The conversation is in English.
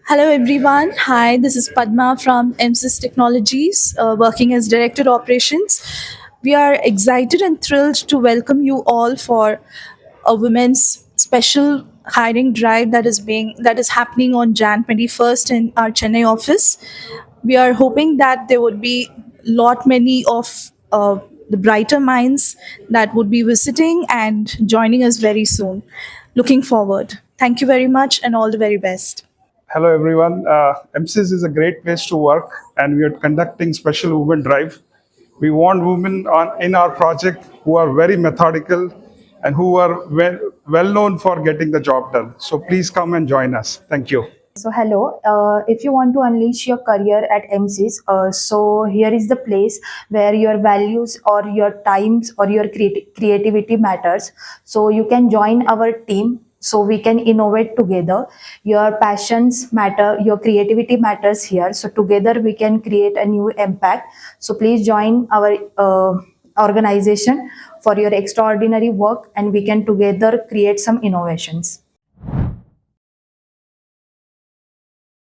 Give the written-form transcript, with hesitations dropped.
Hello, everyone. Hi, this is Padma from MSys Technologies, working as Director Operations. We are excited and thrilled to welcome you all for a women's special hiring drive that is happening on Jan 21st in our Chennai office. We are hoping that there would be lot many of the brighter minds that would be visiting and joining us very soon. Looking forward. Thank you very much and all the very best. Hello, everyone. MSys is a great place to work, and we are conducting special women drive. We want women in our project who are very methodical and who are well known for getting the job done. So please come and join us. Thank you. So hello, if you want to unleash your career at MCs, so here is the place where your values or your times or your creativity matters. So you can join our team so we can innovate together. Your passions matter, your creativity matters here. So together we can create a new impact. So please join our organization for your extraordinary work and we can together create some innovations.